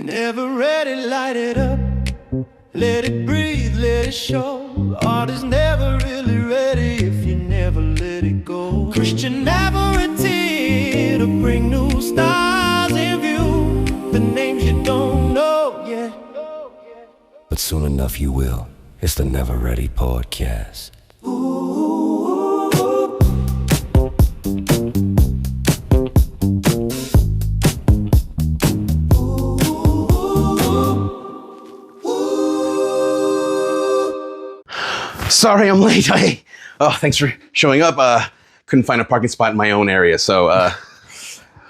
Never ready, light it up. Let it breathe, let it show. Art is never really ready if you never let it go. Christian Navarrete to bring new stars in view. The names you don't know yet, but soon enough you will. It's the Never Ready Podcast. Sorry, I'm late. Thanks for showing up. Couldn't find a parking spot in my own area, so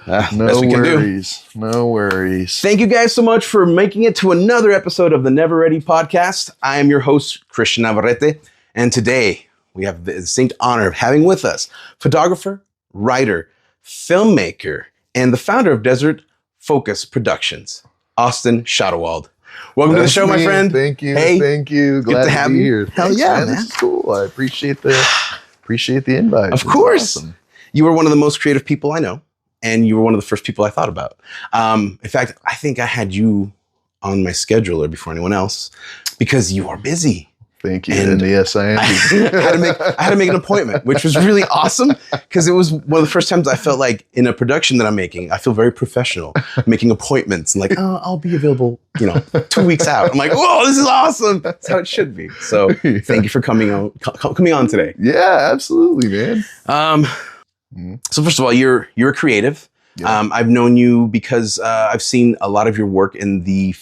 no worries. No worries. Thank you guys so much for making it to another episode of the Never Ready Podcast. I am your host, Christian Navarrete, and today we have the distinct honor of having with us photographer, writer, filmmaker, and the founder of Desert Focus Productions, Austin Schadewald. Welcome to the show, my friend. Thank you. Hey, thank you. Glad to have be you here. Hell Thanks, yeah, man. This is cool. I appreciate the invite. Of course. Awesome. You were one of the most creative people I know, and you were one of the first people I thought about. In fact, I think I had you on my scheduler before anyone else because you are busy. Thank you. And yes, I am. I had to make an appointment, which was really awesome because it was one of the first times I felt like in a production that I'm making, I feel very professional making appointments and like, oh, I'll be available, 2 weeks out. I'm like, whoa, this is awesome. That's how it should be. So thank you for coming on today. Yeah, absolutely, man. So first of all, you're a creative. Yeah. I've known you because I've seen a lot of your work in the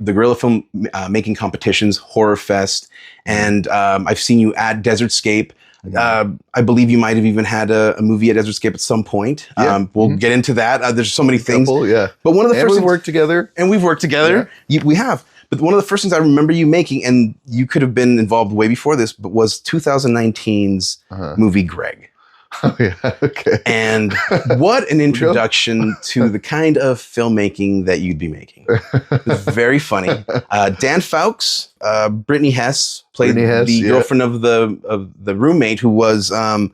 guerrilla film making competitions, Horror Fest, and I've seen you at Desertscape. I believe you might have even had a movie at Desertscape at some point. Yeah. We'll get into that. There's so many things. Yeah. But one of the first we've worked together. And we've worked together. Yeah. We have. But one of the first things I remember you making, and you could have been involved way before this, but was 2019's movie Greg. Oh, yeah. Okay. And what an introduction to the kind of filmmaking that you'd be making. It's very funny. Dan Fowkes, Brittany Hess played the girlfriend of the roommate who was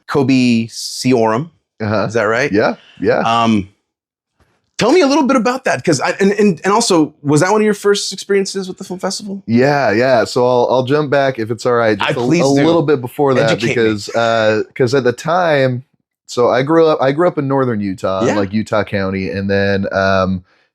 Kobe Sioram. Is that right? Yeah. Yeah. Tell me a little bit about that, because and also, was that one of your first experiences with the film festival? Yeah. So I'll jump back if it's all right. Just a little bit before that. Educate because at the time, so I grew up in northern Utah, like Utah County, and then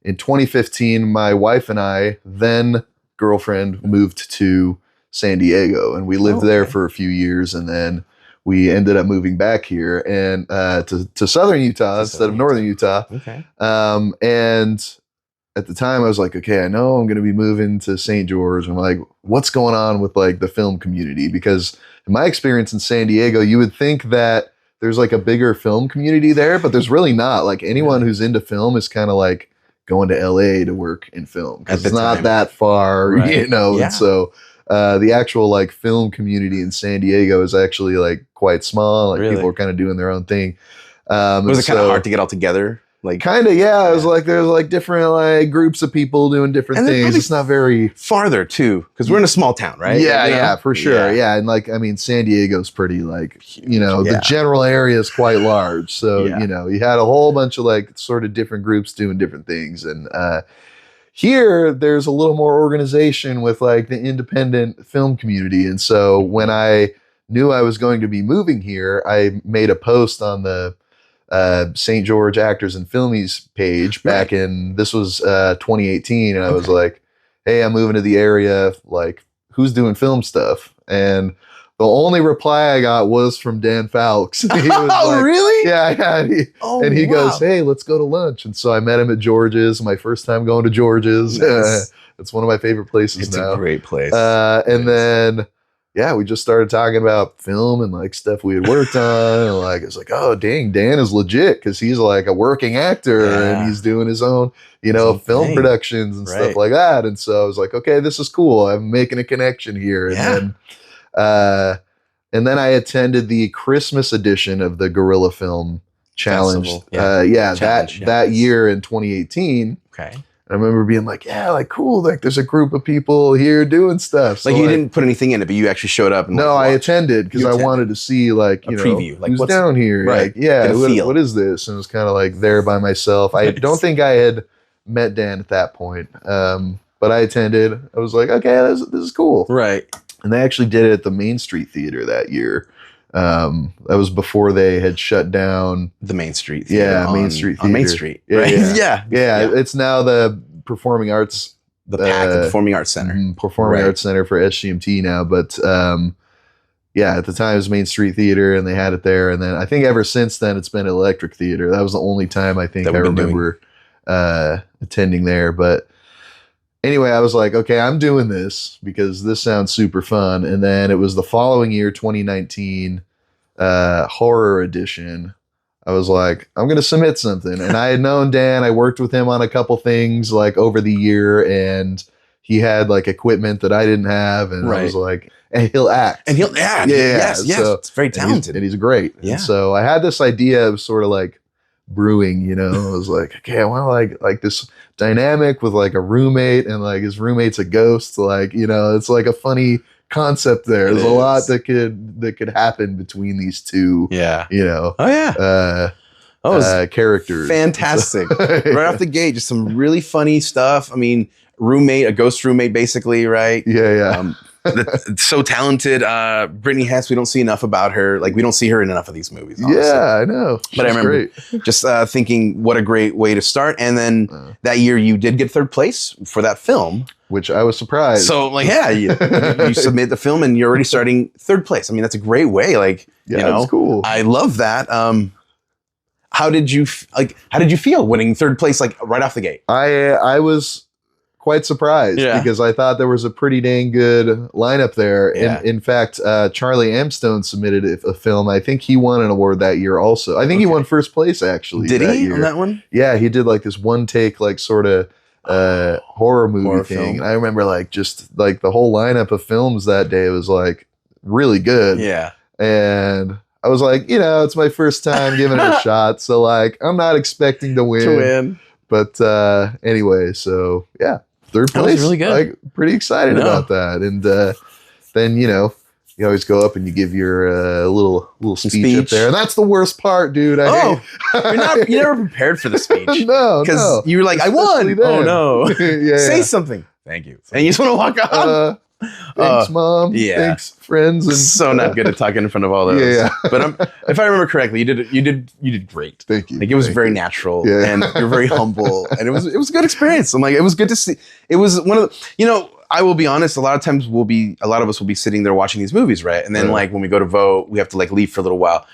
in 2015, my wife and I, then girlfriend, moved to San Diego, and we lived there for a few years, and then we ended up moving back here and to southern Utah instead of northern Utah. Okay. And at the time I was like, okay, I know I'm going to be moving to St. George. I'm like, what's going on with like the film community? Because in my experience in San Diego, you would think that there's like a bigger film community there, but there's really not. Like anyone who's into film is kind of like going to LA to work in film because it's not that far, Yeah. And so the actual like film community in San Diego is actually like quite small. Like people are kind of doing their own thing. Was it kind of hard to get all together? Like kind of, yeah. It was like there's like different like groups of people doing different things. It's not very farther too, because we're in a small town, right? Yeah, for sure. Yeah, and like I mean, San Diego's pretty like the general area is quite large. So you had a whole bunch of like sort of different groups doing different things, and here, there's a little more organization with like the independent film community. And so when I knew I was going to be moving here, I made a post on the St. George Actors and Filmies page back in, this was 2018. And I was like, hey, I'm moving to the area. Like, who's doing film stuff? And the only reply I got was from Dan Fowkes. He was really? Yeah. And he goes, hey, let's go to lunch. And so I met him at George's, my first time going to George's. Nice. It's one of my favorite places now. It's a great place. And then, we just started talking about film and like stuff we had worked on. And like, it's like, oh, dang, Dan is legit because he's like a working actor and he's doing his own, film productions and stuff like that. And so I was like, okay, this is cool. I'm making a connection here. And then I attended the Christmas edition of the Guerrilla Film Challenge. That year in 2018. Okay. I remember being like, cool. Like there's a group of people here doing stuff. So like you didn't put anything in it, but you actually showed up. And no, I attended because I wanted to see like, a preview. Like who's down here. Right. Like, what is this? And it was kind of like there by myself. I don't think I had met Dan at that point. But I attended. I was like, okay, this is cool. Right. And they actually did it at the Main Street Theater that year. That was before they had shut down the Main Street Theater. Main Street Theater. On Main Street, Yeah, right? yeah. Yeah. It's now the Performing Arts. The Performing Arts Center. Performing Arts Center for SGMT now. But yeah, at the time it was Main Street Theater, and they had it there. And then I think ever since then it's been Electric Theater. That was the only time I think I remember attending there. But anyway, I was like, okay, I'm doing this because this sounds super fun. And then it was the following year, 2019, horror edition. I was like, I'm going to submit something. And I had known Dan. I worked with him on a couple things like over the year, and he had like equipment that I didn't have. And I was like, and he'll act. And he'll act. Yes. So, it's very talented. And he's great. Yeah. And so I had this idea of sort of like brewing, you know. I was like, okay, I want to like this dynamic with like a roommate, and like his roommate's a ghost. Like, you know, it's like a funny concept there. There's a lot that could happen between these two. Yeah. You know. Oh yeah. Characters. Fantastic. Right off the gate, just some really funny stuff. I mean, a ghost roommate, basically, right? Yeah. So talented. Brittany Hess, we don't see enough about her. Like, we don't see her in enough of these movies. Honestly. Yeah, I know. But I remember just thinking, what a great way to start. And then that year, you did get third place for that film, which I was surprised. So, like, yeah, you submit the film, and you're already starting third place. I mean, that's a great way. Like, yeah, you know, that's cool. I love that. How did you feel winning third place, like right off the gate? I was quite surprised because I thought there was a pretty dang good lineup there. Yeah. In fact, Charlie Amstone submitted a film. I think he won an award that year also. I think he won first place actually. Did he year. on that one? Yeah, he did like this one take, like sort of horror movie thing. And I remember like just like the whole lineup of films that day was like really good. Yeah. And I was like, you know, it's my first time giving it a shot. So like, I'm not expecting to win. But anyway, so yeah. Third place, really good. Like, pretty excited about that. And then, you know, you always go up and you give your little speech up there. And that's the worst part, dude. You're never prepared for the speech. No, because you're like, I won. Oh no. Say something. Thank you. And you just want to walk off. Thanks, Mom. Yeah. Thanks, friends. And so not good at talking in front of all those. Yeah. But if I remember correctly, you did great. Thank you. Like, it was very natural, and you're very humble, and it was a good experience. I'm like, it was good to see. It was one of the, you know, I will be honest, a lot of times a lot of us will be sitting there watching these movies, right? And then like when we go to vote, we have to like leave for a little while.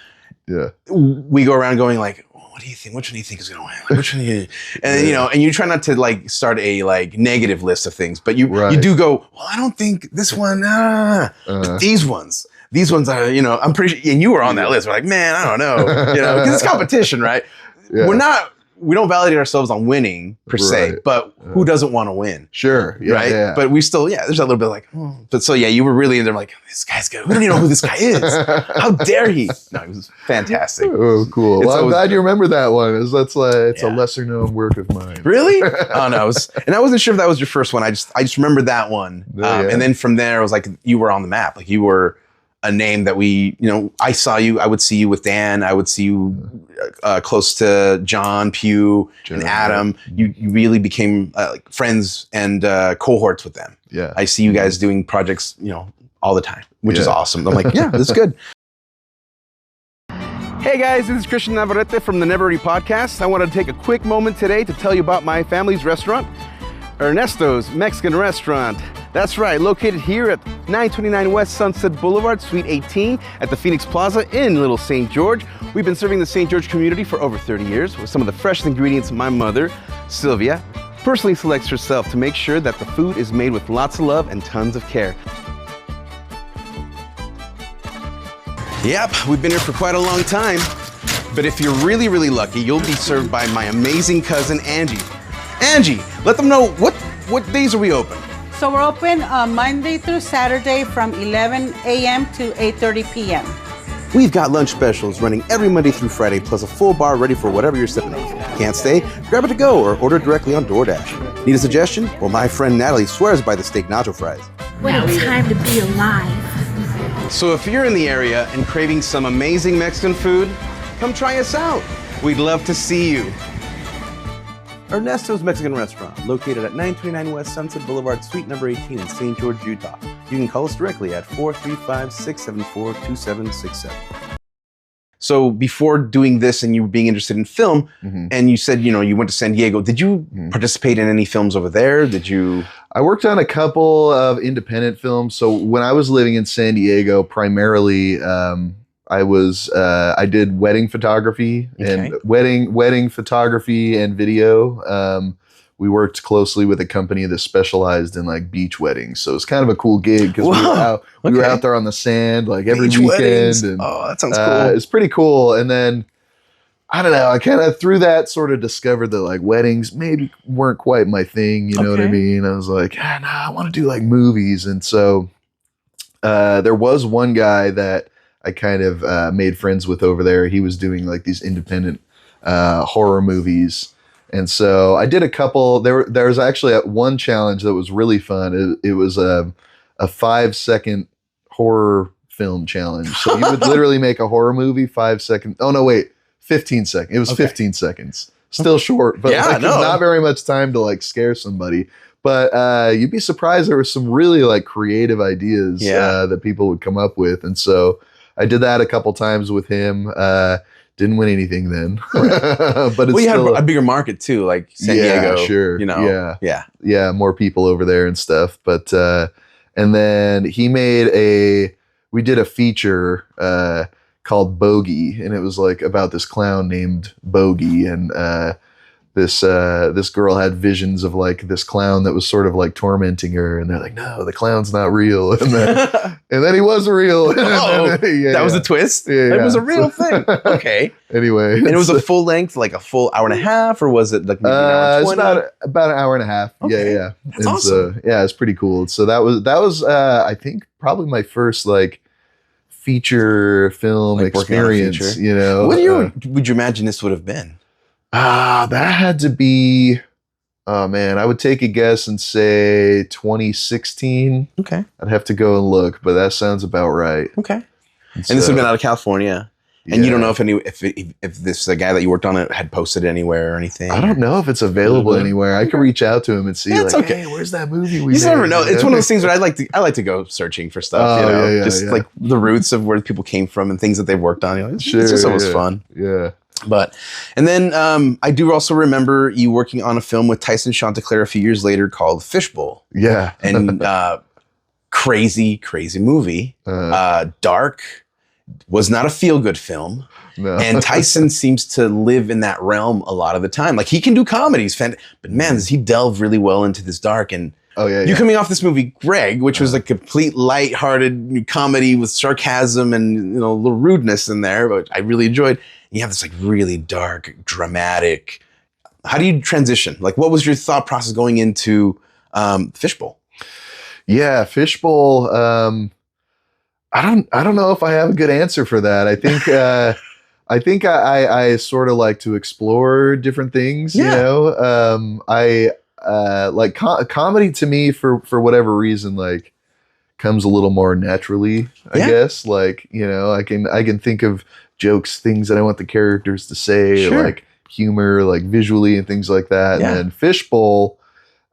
Yeah. We go around going like, what do you think? Which one do you think is going to win? Like, which one do you? And you know, and you try not to like start a like negative list of things, but you do go, well, I don't think this one. But these ones are, you know, I'm pretty sure, and you were on that list. We're like, man, I don't know, you know, because it's competition, right? Yeah. We don't validate ourselves on winning per se, but who doesn't want to win? Sure. Yeah, right. Yeah. But we still, there's a little bit like, but so you were really in there like, this guy's good. We don't even know who this guy is. How dare he? No, it was fantastic. Oh, cool. Well, I'm glad you remember that one. It's a lesser known work of mine. Really? Oh no. And I wasn't sure if that was your first one. I just remember that one. And then from there, it was like, you were on the map. Like, you were a name that I would see you with Dan. I would see you close to John Pugh and Adam. You really became like friends and cohorts with them. Yeah. I see you guys doing projects, you know, all the time, which is awesome. I'm like, yeah, this is good. Hey guys, this is Christian Navarrete from the Never Ready Podcast. I want to take a quick moment today to tell you about my family's restaurant, Ernesto's Mexican Restaurant. That's right, located here at 929 West Sunset Boulevard, Suite 18 at the Phoenix Plaza in Little St. George. We've been serving the St. George community for over 30 years with some of the freshest ingredients my mother, Sylvia, personally selects herself to make sure that the food is made with lots of love and tons of care. Yep, we've been here for quite a long time, but if you're really, really lucky, you'll be served by my amazing cousin, Angie. Angie, let them know what days are we open? So we're open Monday through Saturday from 11 a.m. to 8:30 p.m. We've got lunch specials running every Monday through Friday, plus a full bar ready for whatever you're sipping on. Can't stay? Grab it to go or order directly on DoorDash. Need a suggestion? Well, my friend Natalie swears by the steak nacho fries. What a time to be alive. So if you're in the area and craving some amazing Mexican food, come try us out. We'd love to see you. Ernesto's Mexican Restaurant, located at 929 West Sunset Boulevard, Suite number 18 in St. George, Utah. You can call us directly at 435-674-2767. So before doing this and you were being interested in film, and you said, you went to San Diego, did you participate in any films over there? I worked on a couple of independent films. So when I was living in San Diego, primarily, I did wedding photography and wedding photography and video. We worked closely with a company that specialized in like beach weddings. So it's kind of a cool gig because we were out there on the sand like every beach weekend. Weddings. And that sounds cool. It's pretty cool. And then I don't know, I kind of through that sort of discovered that like weddings maybe weren't quite my thing. You know what I mean? I was like, I want to do like movies. And so there was one guy that I kind of made friends with over there. He was doing like these independent horror movies. And so I did a couple. There was actually one challenge that was really fun. It was a 5-second horror film challenge. So you would literally make a horror movie 5 seconds. Oh, no, wait. 15 seconds. It was 15 seconds. Still short, but not very much time to like scare somebody. But you'd be surprised there were some really like creative ideas that people would come up with. And so I did that a couple times with him. Didn't win anything then, but it's you still have a bigger market too, like San Diego. Sure. Yeah, more people over there and stuff. But and then we did a feature called Bogey, and it was like about this clown named Bogey, and this girl had visions of like this clown that was sort of like tormenting her, and they're like, no, the clown's not real, and then he was real. That was a twist. It was a real thing. Okay. Anyway, and it was a full length, like a full hour and a half, or was it like maybe an hour 20? It's about an hour and a half. Okay. Yeah. That's awesome. It's pretty cool. So that was I think probably my first like feature film like experience. What year would you imagine this would have been? That had to be, oh man, I would take a guess and say 2016. Okay. I'd have to go and look, but that sounds about right. Okay. And this would have been out of California. And you don't know if this guy that you worked on it had posted anywhere or anything? I don't know if it's available anywhere. I could reach out to him and see hey, where's that movie we made? You never know. It's one of those things where I like to go searching for stuff, like the roots of where people came from and things that they've worked on. It's just always fun. Yeah. And then I do also remember you working on a film with Tyson Chantecler a few years later called Fishbowl. Yeah. And crazy movie. Dark. Was not a feel-good film. No. And Tyson seems to live in that realm a lot of the time. Like he can do comedies, but man, does he delve really well into this dark. And you coming off this movie, Greg, which was a complete light-hearted comedy with sarcasm and a little rudeness in there, but I really enjoyed. You have this like really dark, dramatic. How do you transition? Like, what was your thought process going into Fishbowl? Yeah, Fishbowl. I don't know if I have a good answer for that. I think I sort of like to explore different things. I like comedy to me for whatever reason like comes a little more naturally. I guess like I can think of jokes, things that I want the characters to say, or like humor, like visually and things like that. And then Fishbowl.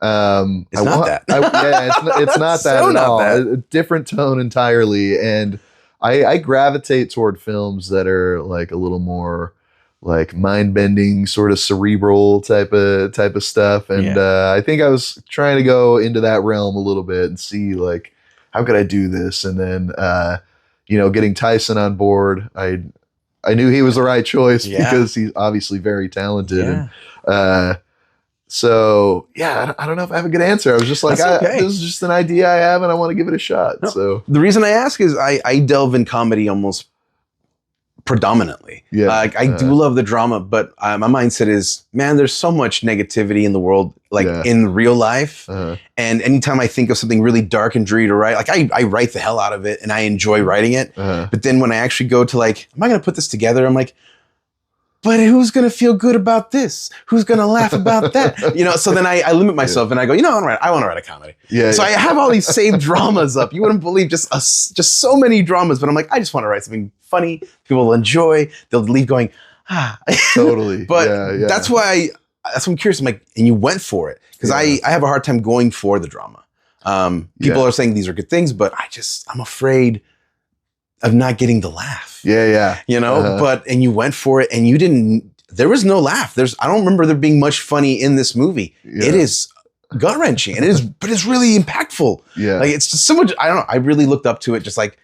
It's not that. It's not that at all. A different tone entirely. And I gravitate toward films that are like a little more like mind-bending, sort of cerebral type of stuff. And I think I was trying to go into that realm a little bit and see like how could I do this? And then getting Tyson on board, I knew he was the right choice because he's obviously very talented. And so I don't know if I have a good answer. I was just like, this is just an idea I have and I want to give it a shot. No, so the reason I ask is I delve in comedy almost predominantly. I do love the drama, but my mindset is, man, there's so much negativity in the world, like in real life. And anytime I think of something really dark and dreary to write, like I write the hell out of it and I enjoy writing it. But then when I actually go to like, am I going to put this together? I'm like, but who's going to feel good about this? Who's going to laugh about that? So then I limit myself and I go, I want to write a comedy. So I have all these saved dramas up. You wouldn't believe just so many dramas, but I'm like, I just want to write something funny. People will enjoy. They'll leave going, Totally. But that's why that's what I'm curious. I'm like, and you went for it because I have a hard time going for the drama. People are saying these are good things, but I'm afraid of not getting the laugh. Yeah. You know, and you went for it and there was no laugh. I don't remember there being much funny in this movie. Yeah. It is gut wrenching and but it's really impactful. Yeah. Like it's just so much, I don't know. I really looked up to it just like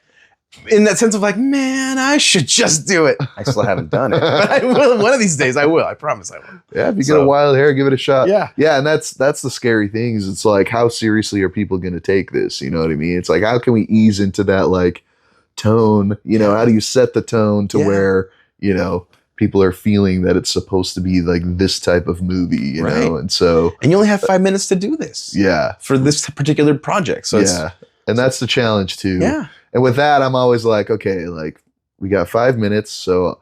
in that sense of like, man, I should just do it. I still haven't done it, but I will. One of these days I will. I promise I will. Yeah. If you get a wild hair, give it a shot. Yeah. Yeah. And that's the scary thing is it's like, how seriously are people going to take this? You know what I mean? It's like, how can we ease into that like tone? You know, how do you set the tone to where, you know, people are feeling that it's supposed to be like this type of movie, you know? And so... And you only have 5 minutes to do this. Yeah. For this particular project. So and that's the challenge too. Yeah. And with that, I'm always like, okay, like we got 5 minutes. So,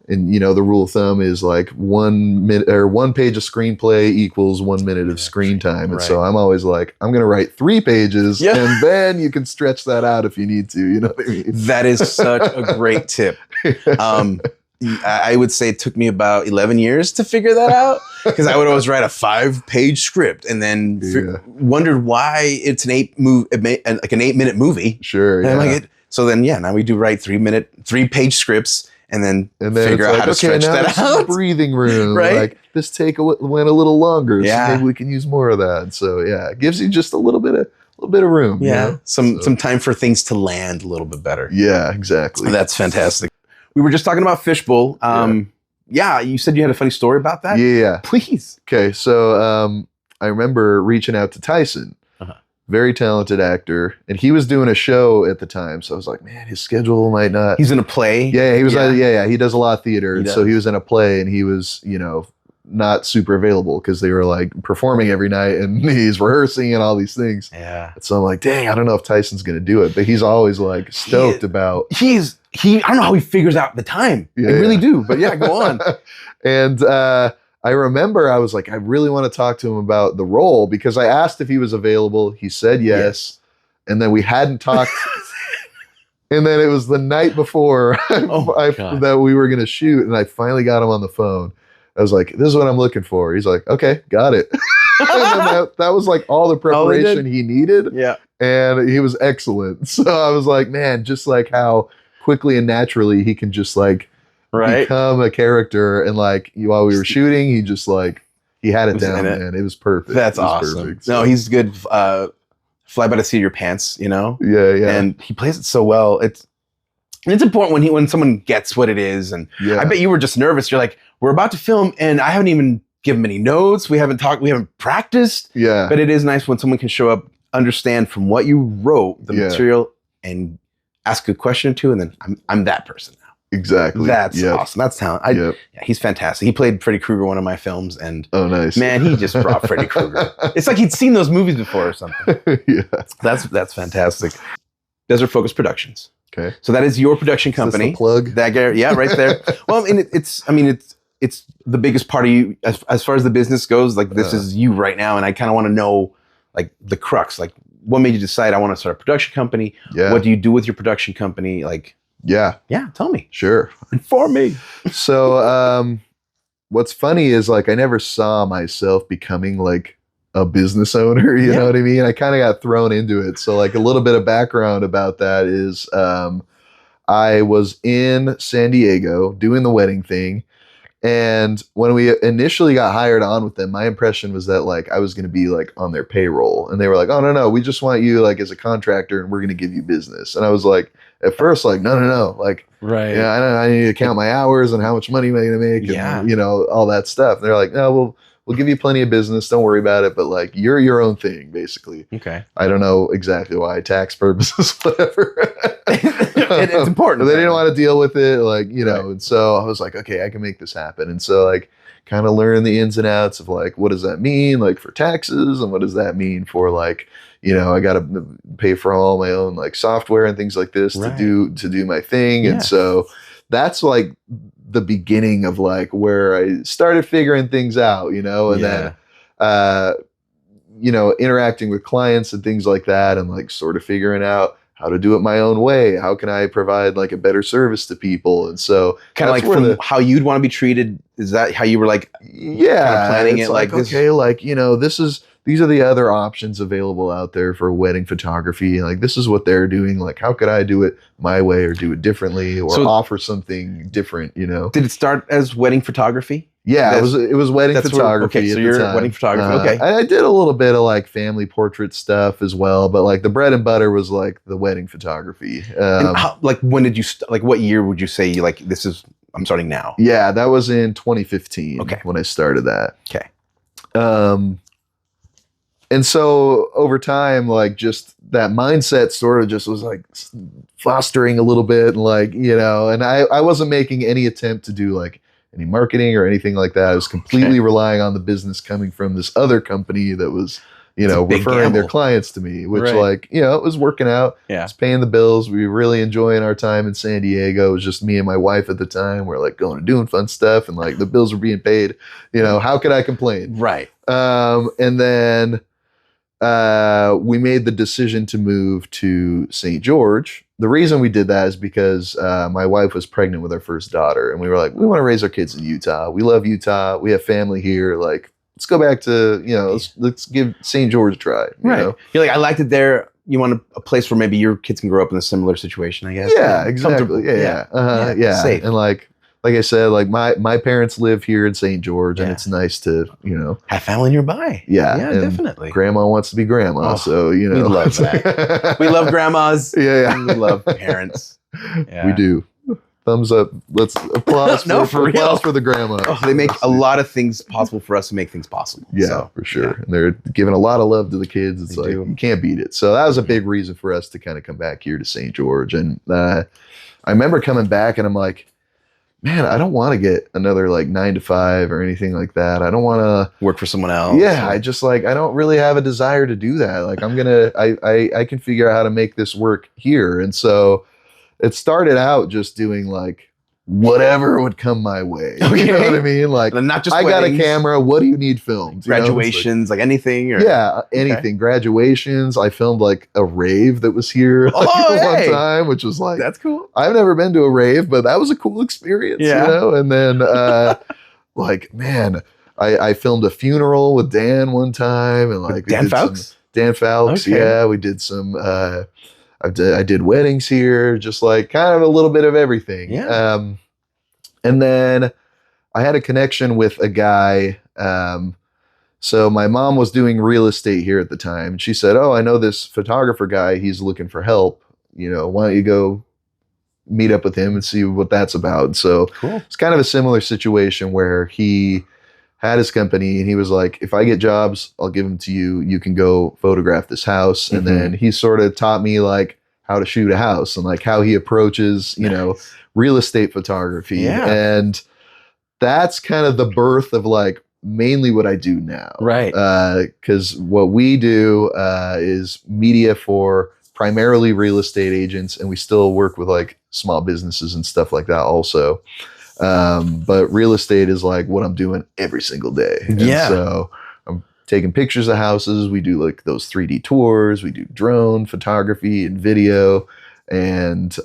and you know, the rule of thumb is like 1 minute or 1 page of screenplay equals 1 minute of screen time. And so I'm always like, I'm going to write 3 pages and then you can stretch that out if you need to, you know what I mean? That is such a great tip. I would say it took me about 11 years to figure that out because I would always write a 5-page script and then wondered why it's an 8-minute movie. Sure. And I'm like, so then, now we do write 3-page scripts and then figure out how to stretch that out. Breathing room, right? Like this take went a little longer, so maybe we can use more of that. So it gives you just a little bit of room. Yeah, you know? some time for things to land a little bit better. Yeah, exactly. That's fantastic. We were just talking about Fishbowl. You said you had a funny story about that? Yeah. Please. Okay, so I remember reaching out to Tyson, very talented actor, and he was doing a show at the time. So I was like, man, his schedule might not... He's in a play? Yeah, he was. He does a lot of theater. So he was in a play and he was, you know, not super available because they were like performing every night and he's rehearsing and all these things. Yeah. So I'm like, dang, I don't know if Tyson's going to do it, but he's always like stoked about... I don't know how he figures out the time. I really do, but go on. And I remember I was like, I really want to talk to him about the role because I asked if he was available. He said yes. And then we hadn't talked. And then it was the night before that we were going to shoot. And I finally got him on the phone. I was like, this is what I'm looking for. He's like, okay, got it. And that was like all the preparation he needed. Yeah. And he was excellent. So I was like, man, just like how quickly and naturally he can just like become a character. And like while we were shooting, he just like, he had it down, man. It was perfect. That's awesome. Perfect, so. No, he's good. Fly by the seat of your pants, you know? Yeah. And he plays it so well. It's important when someone gets what it is. And I bet you were just nervous. You're like, we're about to film and I haven't even given him any notes. We haven't talked. We haven't practiced. Yeah. But it is nice when someone can show up, understand from what you wrote, the material, and ask a question or two. And then I'm that person now. Exactly. That's awesome. That's talent. Yeah, he's fantastic. He played Freddy Krueger, one of my films. And oh, nice. Man, he just brought Freddy Krueger. It's like he'd seen those movies before or something. That's fantastic. Desert Focus Productions. Okay. So that is your production company. The plug. That right there. Well, and it's the biggest part of you as far as the business goes. Like this is you right now, and I kind of want to know like the crux. Like, what made you decide I want to start a production company? Yeah. What do you do with your production company? Like, yeah. Tell me. Sure. Inform me. So, what's funny is like I never saw myself becoming like a business owner, you know what I mean? I kind of got thrown into it. So like a little bit of background about that is I was in San Diego doing the wedding thing. And when we initially got hired on with them, my impression was that like I was going to be like on their payroll. And they were like, oh, no, we just want you like as a contractor and we're going to give you business. And I was like, at first, like, no. Like, I need to count my hours and how much money am I going to make and, you know, all that stuff. And they're like, no, we'll give you plenty of business. Don't worry about it. But like, you're your own thing, basically. Okay. I don't know exactly why, tax purposes, whatever. It's important. But they didn't want to deal with it. Like, you know, and so I was like, okay, I can make this happen. And so like, kind of learn the ins and outs of like, what does that mean? Like for taxes and what does that mean for like, you know, I got to pay for all my own like software and things like this to do my thing. And so that's like the beginning of like where I started figuring things out, you know, and then, you know, interacting with clients and things like that and like sort of figuring out how to do it my own way. How can I provide like a better service to people? And so kind of like from how you'd want to be treated. Is that how you were like, planning it? Like, okay, like, these are the other options available out there for wedding photography. Like, this is what they're doing. Like, how could I do it my way or do it differently or offer something different, Did it start as wedding photography? Yeah, it was wedding photography. Okay, so you're wedding photography. Okay. I did a little bit of like family portrait stuff as well, but like the bread and butter was like the wedding photography. And like, when did you, like, what year would you say, like, I'm starting now? Yeah, that was in 2015 when I started that. Okay. And so over time, like, just that mindset sort of just was like fostering a little bit, and like, and I wasn't making any attempt to do like any marketing or anything like that. I was completely relying on the business coming from this other company that was, referring their clients to me, which like, it was working out. Yeah. It's paying the bills. We were really enjoying our time in San Diego. It was just me and my wife at the time. We're like going and doing fun stuff, and like the bills were being paid. How could I complain? Right. And then we made the decision to move to St. George. The reason we did that is because my wife was pregnant with our first daughter, and we were like, we want to raise our kids in Utah. We love Utah. We have family here. Like, let's go back to, let's give St. George a try. Right. You're like, I liked it there. You want a place where maybe your kids can grow up in a similar situation, I guess. Yeah, exactly. Yeah. Safe. And like I said, like my parents live here in St. George, and it's nice to, have family nearby. Yeah. Yeah, definitely. Grandma wants to be grandma. So, we love that. We love grandmas. Yeah. We love parents. Yeah. We do. Thumbs up. Let's applause for the grandma. Oh, they make a lot of things possible for us to make things possible. Yeah, for sure. Yeah. And they're giving a lot of love to the kids. It's you can't beat it. So that was a big reason for us to kind of come back here to St. George. And I remember coming back, and I'm like, man, I don't want to get another like 9 to 5 or anything like that. I don't want to work for someone else. Yeah. I just like, I don't really have a desire to do that. Like, I can figure out how to make this work here. And so it started out just doing like whatever would come my way. Okay. You know what I mean? Like, and not just I weddings, got a camera. What do you need filmed? Graduations, like anything? Or? Yeah, anything. Okay. Graduations. I filmed like a rave that was here one time, which was like, that's cool. I've never been to a rave, but that was a cool experience. Yeah. And then like, man, I filmed a funeral with Dan one time, and like Dan Fowkes? Dan Fowkes. Okay. Yeah, we did some. I did weddings here, just like kind of a little bit of everything. Yeah. And then I had a connection with a guy. So my mom was doing real estate here at the time, and she said, "Oh, I know this photographer guy. He's looking for help. Why don't you go meet up with him and see what that's about?" So cool. It's kind of a similar situation where he had his company, and he was like, if I get jobs, I'll give them to you. You can go photograph this house. And then he sort of taught me like how to shoot a house and like how he approaches, real estate photography. Yeah. And that's kind of the birth of like mainly what I do now. Right. Because what we do is media for primarily real estate agents, and we still work with like small businesses and stuff like that also. But real estate is like what I'm doing every single day. And so I'm taking pictures of houses. We do like those 3D tours. We do drone photography and video. And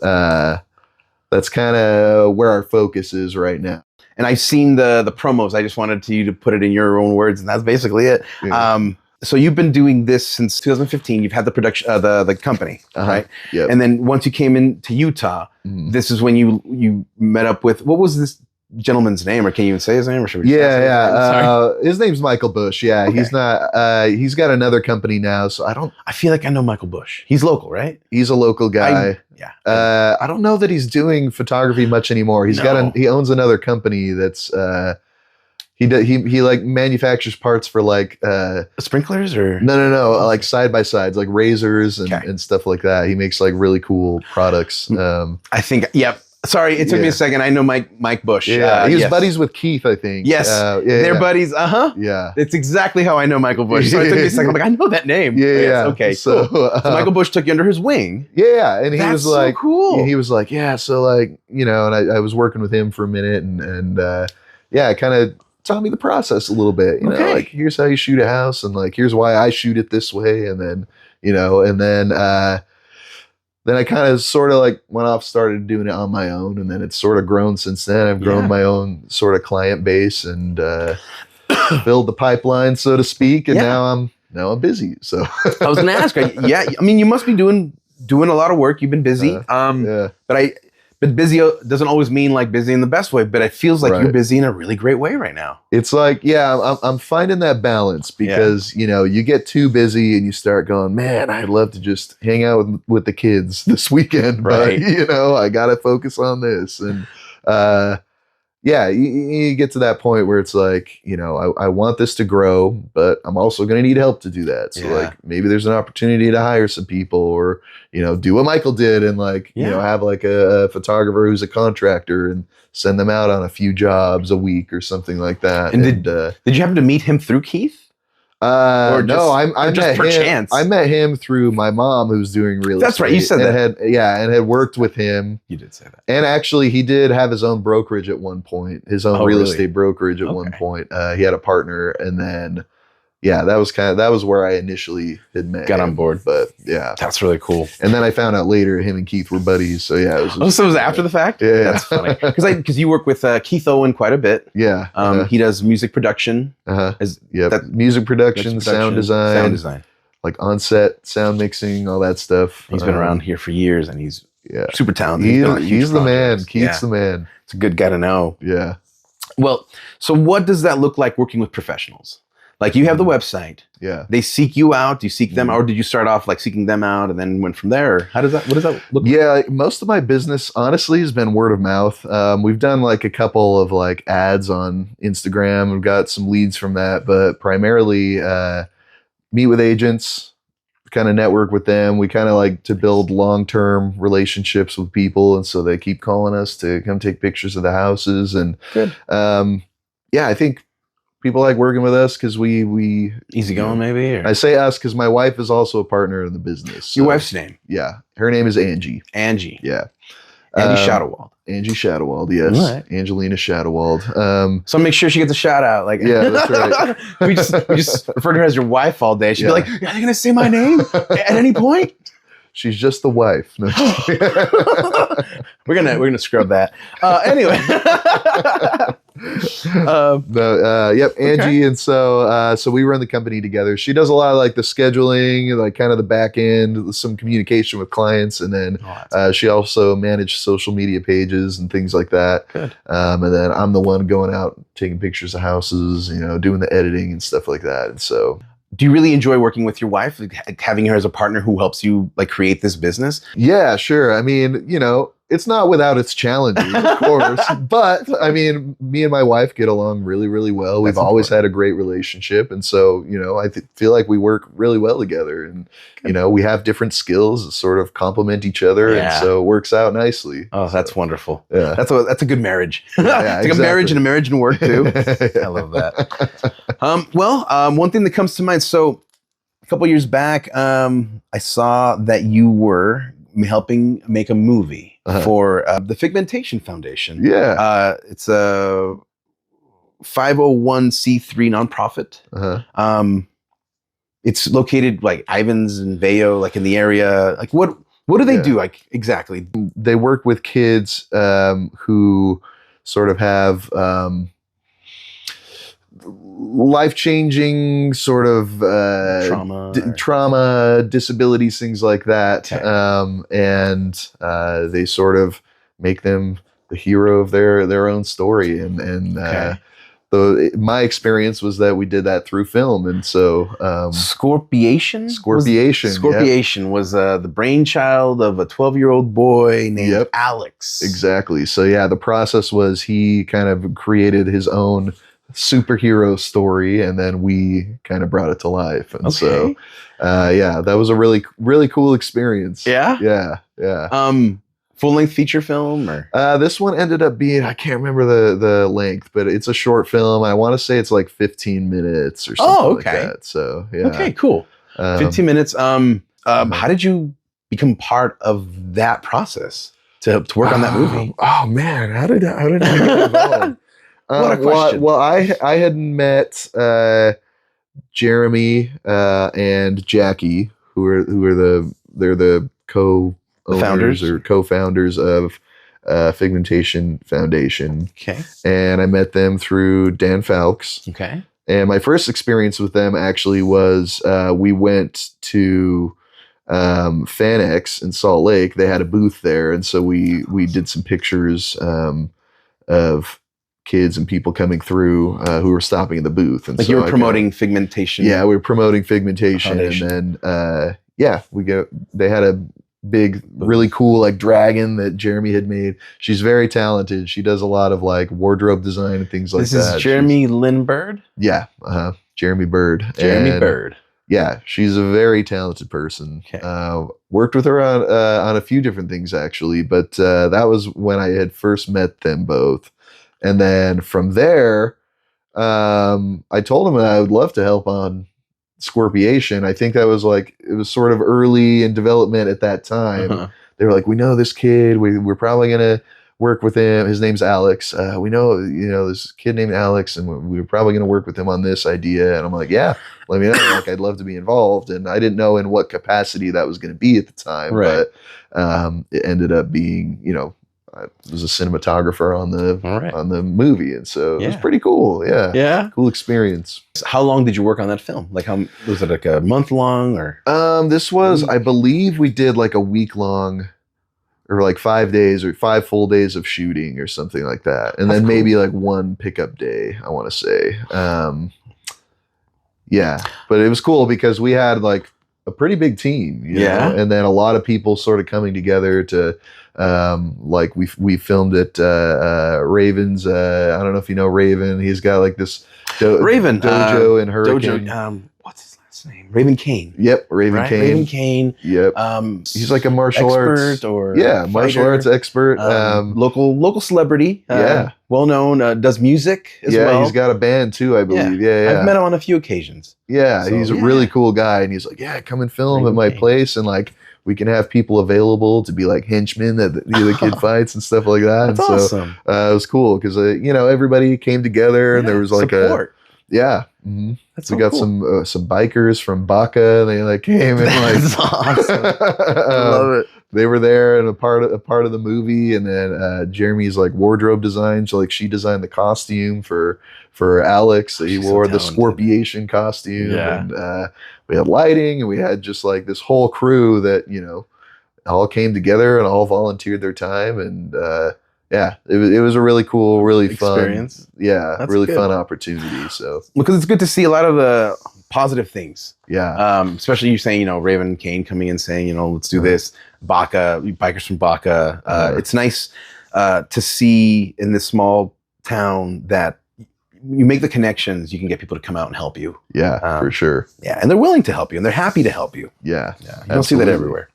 that's kind of where our focus is right now. And I've seen the promos. I just wanted you to put it in your own words, and that's basically it. Yeah. So you've been doing this since 2015. You've had the production, the company, right? Yeah. And then once you came into Utah, this is when you met up with, what was this gentleman's name, or can you even say his name? Or should we his name's Michael Bush. Yeah, okay. He's not. He's got another company now, so I feel like I know Michael Bush. He's local, right? He's a local guy. I don't know that he's doing photography much anymore. He owns another company that's. He like manufactures parts for like sprinklers or no like side by sides, like razors and stuff like that. He makes like really cool products. I think sorry, it took me a second. I know Mike Bush. Yeah, he was buddies with Keith, I think. Yes, they're buddies. Yeah, it's exactly how I know Michael Bush. So it took me a second. I'm like, I know that name. Yeah. Okay, so, cool. So Michael Bush took you under his wing. Yeah, and he was like, so cool. He was like, yeah, so like and I was working with him for a minute, and kind of taught me the process a little bit. Like here's how you shoot a house, and like here's why I shoot it this way, and then then I kind of sort of like went off, started doing it on my own, and then it's sort of grown since then. I've grown my own sort of client base and filled the pipeline, so to speak, and now I'm busy. So I was going to ask, I mean, you must be doing a lot of work. You've been busy, but busy doesn't always mean like busy in the best way. But it feels like you're busy in a really great way right now. It's like, I'm finding that balance because you get too busy and you start going, man, I'd love to just hang out with the kids this weekend, but I got to focus on this. And you get to that point where it's like, I want this to grow, but I'm also going to need help to do that. So like maybe there's an opportunity to hire some people or, do what Michael did and like, have like a photographer who's a contractor and send them out on a few jobs a week or something like that. And did you happen to meet him through Keith? I met him through my mom who's doing real estate. That's right, you said that. And had worked with him. You did say that. And actually he did have his own brokerage at one point, his own real estate brokerage at one point. He had a partner and then that was where I initially had met got him. on board. But that's really cool. And then I found out later him and Keith were buddies. So it was so it was after the fact? Yeah. That's funny. Because you work with Keith Owen quite a bit. Yeah. He does music production. Music production, sound design. Like on-set sound mixing, all that stuff. He's been around here for years and he's super talented. He's the man. Keith's the man. It's a good guy to know. Yeah. Well, so what does that look like working with professionals? Like you have the website. Yeah. They seek you out. Do you seek them, or did you start off like seeking them out and then went from there? Or what does that look like? Yeah, most of my business honestly has been word of mouth. We've done like a couple of like ads on Instagram. We've got some leads from that, but primarily meet with agents, kind of network with them. We kind of like to build long-term relationships with people, and so they keep calling us to come take pictures of the houses. And good. I think people like working with us because we easy going maybe. Or? I say us because my wife is also a partner in the business. So, your wife's name? Yeah, her name is Angie. Angie. Yeah. Angie Schadewald. Angie Schadewald, yes. Right. Angelina Schadewald. So make sure she gets a shout out. Like, that's right. we just refer to her as your wife all day. She'd be like, "Are they gonna say my name at any point?" She's just the wife. No. we're gonna scrub that. Anyway. Angie, okay. and so we run the company together. She does a lot of like the scheduling, like kind of the back end, some communication with clients, and then she also managed social media pages and things like that. Good. And then I'm the one going out taking pictures of houses, doing the editing and stuff like that. And so. Do you really enjoy working with your wife, like having her as a partner who helps you like create this business? Yeah, sure. I mean, it's not without its challenges, of course. But I mean, me and my wife get along really, really well. We've always had a great relationship. And so, I feel like we work really well together. And, we have different skills that sort of complement each other. Yeah. And so it works out nicely. Oh, that's wonderful. Yeah. That's a good marriage. Yeah, it's like a marriage and work too. I love that. One thing that comes to mind. So a couple years back, I saw that you were helping make a movie for the Figmentation Foundation. Yeah. It's a 501c3 nonprofit. It's located like Ivans and Vail, like in the area. Like what do they do? Like exactly? They work with kids who sort of have life-changing sort of trauma, disabilities, things like that. Okay. And they sort of make them the hero of their own story. And my experience was that we did that through film. And so Scorpiation was the brainchild of a 12-year-old boy named Alex. Exactly. So the process was he kind of created his own superhero story, and then we kind of brought it to life. And so that was a really, really cool experience. Yeah. Full-length feature film, or this one ended up being, I can't remember the length, but it's a short film. I want to say it's like 15 minutes or something like that. So okay, cool. 15 minutes. How did you become part of that process to work on that movie? Oh man, how did I get involved? What a question. Well, I had met Jeremy and Jackie, who are the co founders or co-founders of Figmentation Foundation. Okay. And I met them through Dan Fowlkes. Okay. And my first experience with them actually was we went to FanX in Salt Lake. They had a booth there, and so we did some pictures of kids and people coming through who were stopping in the booth. And like so you were promoting Figmentation. Yeah, we were promoting Figmentation, Foundation. and then they had a big, really cool like dragon that Jeremy had made. She's very talented. She does a lot of like wardrobe design and things like that. This is Jeremy Lynn Bird? Yeah, Jeremy Bird. Jeremy Bird. Yeah, she's a very talented person. Okay. Worked with her on a few different things actually, but that was when I had first met them both. And then from there, I told them that I would love to help on Scorpiation. I think that was like, it was sort of early in development at that time. Uh-huh. They were like, we know this kid. We're probably going to work with him. His name's Alex. We know, this kid named Alex, and we were probably going to work with him on this idea. And I'm like, yeah, let me know. Like, I'd love to be involved. And I didn't know in what capacity that was going to be at the time, Right. but it ended up being, I was a cinematographer on the movie, and so it was pretty cool. Yeah, Yeah. cool experience. How long did you work on that film? Like, how was it? Like a month long, or? This was, I believe, we did like a week long, or like 5 days, or 5 full days of shooting, or something like that, and then maybe like one pickup day. I want to say, yeah, but it was cool because we had like a pretty big team, you know? And then a lot of people sort of coming together to. Like we filmed at Raven's. I don't know if you know Raven. He's got like this Raven dojo and Hurricane. Dojo, what's his last name? Raven Kane. Yep, Raven Kane. Raven Kane. Yep. He's like a martial arts or martial arts expert. Local celebrity. Well known. Does music as well. Yeah, he's got a band too, I believe. Yeah. I've met him on a few occasions. Yeah, so, he's a really cool guy, and he's like, yeah, come and film at my place, and like. We can have people available to be like henchmen that the kid fights and stuff like that. That's awesome. It was cool because everybody came together and there was like support. Mm-hmm. That's we got some bikers from Baca. They like came and like that's awesome. I love it. They were there and a part of the we and then Jeremy's like wardrobe design. So like she designed the costume for Alex. He wore the Scorpiation costume. Yeah. And we had lighting and we had just like this whole crew that, all came together and all volunteered their time. And it was a really cool, really experience. Fun. Yeah. That's really good. fun opportunity. So because it's good to see a lot of the positive things. Yeah. Especially you saying, Raven Kane coming in saying, let's do this. Baca, bikers from Baca. It's nice to see in this small town that you make the connections, you can get people to come out and help you. Yeah, for sure. Yeah, and they're willing to help you, and they're happy to help you. Yeah. You don't see that everywhere.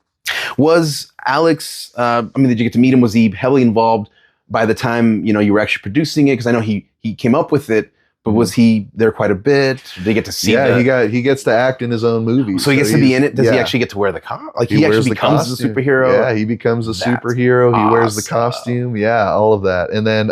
Was Alex, did you get to meet him? Was he heavily involved by the time, you were actually producing it? Because I know he came up with it, but was he there quite a bit? Did they get to see he gets to act in his own movie. So he gets to be in it? Does he actually get to wear the costume? Like he actually becomes a superhero? Yeah, he becomes a superhero. He wears the costume. Yeah, all of that. And then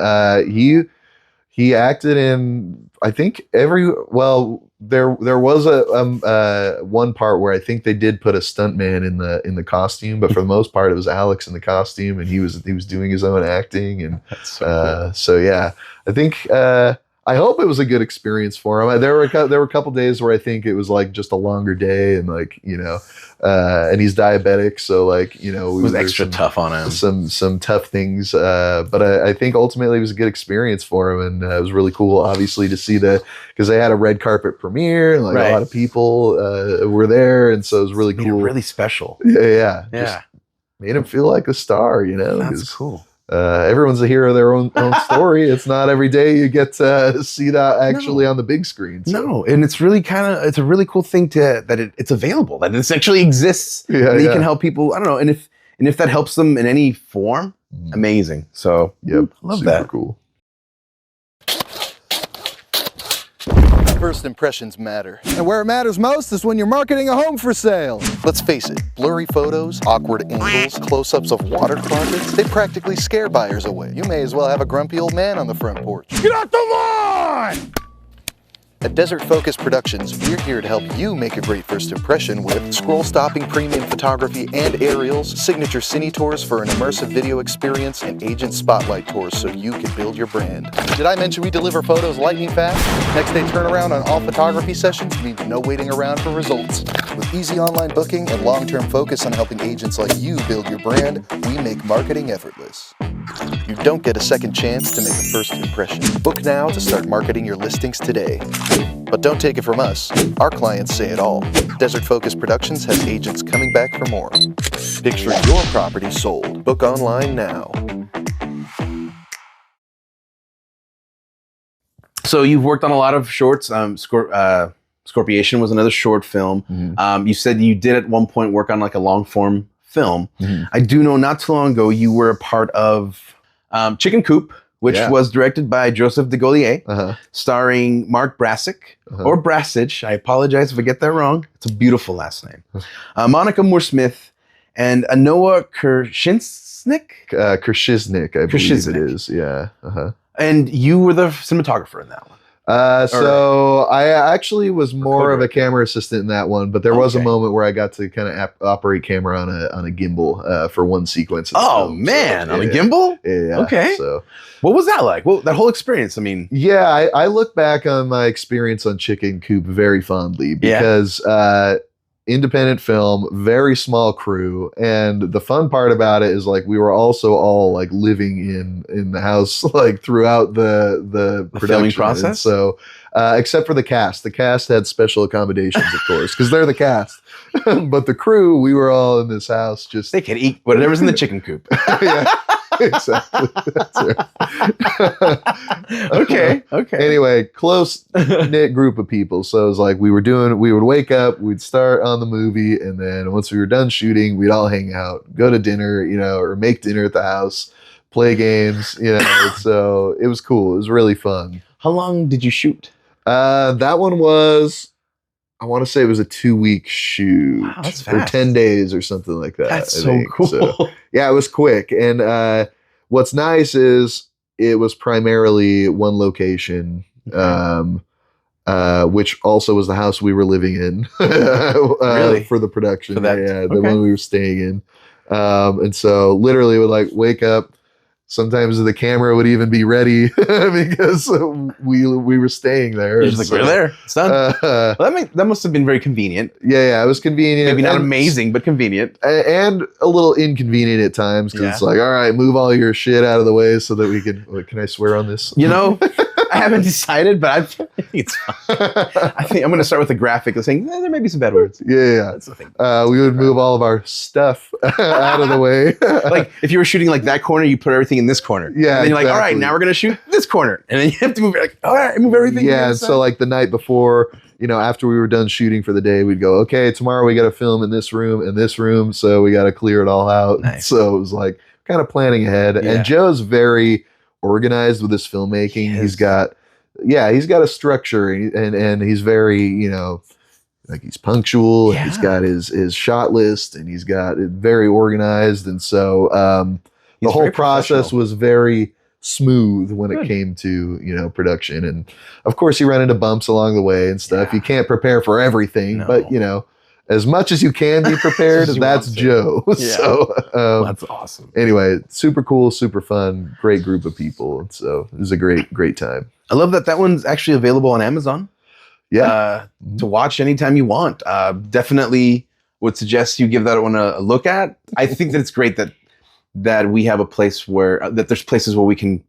he acted in, I think there was a one part where I think they did put a stuntman in the costume, but for the most part it was Alex in the costume and he was doing his own acting. And that's so cool. So yeah, I think I hope it was a good experience for him. There were a couple days where I think it was like just a longer day and like, and he's diabetic. So like, it was extra tough on him. Some tough things. But I think ultimately it was a good experience for him. And it was really cool, obviously, to see because they had a red carpet premiere and like a lot of people were there. And so it was really cool. Really special. Yeah. Just made him feel like a star, That's cool. Everyone's a hero of their own story. It's not every day you get to see that actually on the big screen. So. No, and it's really it's a really cool thing that it's available, that this actually exists. Yeah, you can help people. I don't know, and if that helps them in any form, amazing. So love super that. Cool. First impressions matter. And where it matters most is when you're marketing a home for sale. Let's face it, blurry photos, awkward angles, close-ups of water closets, they practically scare buyers away. You may as well have a grumpy old man on the front porch. Get off the lawn! At Desert Focus Productions, we're here to help you make a great first impression with scroll-stopping premium photography and aerials, signature cine tours for an immersive video experience, and agent spotlight tours so you can build your brand. Did I mention we deliver photos lightning fast? Next day turnaround on all photography sessions means no waiting around for results. With easy online booking and long-term focus on helping agents like you build your brand, we make marketing effortless. You don't get a second chance to make a first impression. Book now to start marketing your listings today. But don't take it from us. Our clients say it all. Desert Focus Productions has agents coming back for more. Picture your property sold. Book online now. So you've worked on a lot of shorts. Scorpiation was another short film. Mm-hmm. You said you did at one point work on like a long form film. Mm-hmm. I do know not too long ago you were a part of Chicken Coop, which was directed by Joseph de Gaulier, starring Mark Brasic, or Brasich. I apologize if I get that wrong. It's a beautiful last name. Monica Moore-Smith and Anoa Kershiznik, I believe it is. Yeah. And you were the cinematographer in that one. So I actually was more of a camera assistant in that one, but there was a moment where I got to kind of operate camera on a gimbal for one sequence. Oh man, on a gimbal? Yeah. Okay. So what was that like? Well, that whole experience. I mean, yeah, I look back on my experience on Chicken Coop very fondly because independent film, very small crew, and the fun part about it is like we were also all like living in the house like throughout the production filming process. And so except for the cast had special accommodations, of course, because they're the cast. But the crew, we were all in this house. Just they could eat whatever's in the chicken coop. Yeah. Exactly. That's it. Okay. Anyway, close knit group of people. So it was like we would wake up, we'd start on the movie, and then once we were done shooting, we'd all hang out, go to dinner, or make dinner at the house, play games, So it was cool. It was really fun. How long did you shoot? That one was, I want to say it was a 2-week shoot. Wow, that's fast. Or 10 days or something like that. That's so cool. So, yeah, it was quick. And what's nice is it was primarily one location, which also was the house we were living in Really? For the production. For that? Yeah, the one we were staying in. And so literally would like wake up. Sometimes the camera would even be ready because we were staying there. You're just like, we're there. It's done. Well, that must have been very convenient. Yeah, it was convenient. Maybe not amazing, but convenient. And a little inconvenient at times because it's like, all right, move all your shit out of the way so that we can. Can I swear on this? I haven't decided, but I think it's fine. I think I'm going to start with a graphic saying there may be some bad words. Yeah. That's the thing. We would move all of our stuff out of the way. Like if you were shooting like that corner, you put everything in this corner. Yeah. And then you're like, all right, now we're going to shoot this corner. And then you have to move it like, all right, move everything. Yeah. And so like the night before, after we were done shooting for the day, we'd go, okay, tomorrow we got to film in this room and this room. So we got to clear it all out. Nice. So it was like kind of planning ahead. Yeah. And Joe's very organized with his filmmaking. He's got a structure and he's very, like he's punctual. Yeah. He's got his shot list and he's got it very organized. And so the whole process was very smooth when it came to, production. And of course you run into bumps along the way and stuff. Yeah. You can't prepare for everything, but as much as you can be prepared, that's Joe. Yeah. So that's awesome. Anyway, super cool, super fun, great group of people. So it was a great time. I love that one's actually available on Amazon. Yeah. To watch anytime you want. Definitely would suggest you give that one a look at. I think that it's great that we have a place that there's places where we can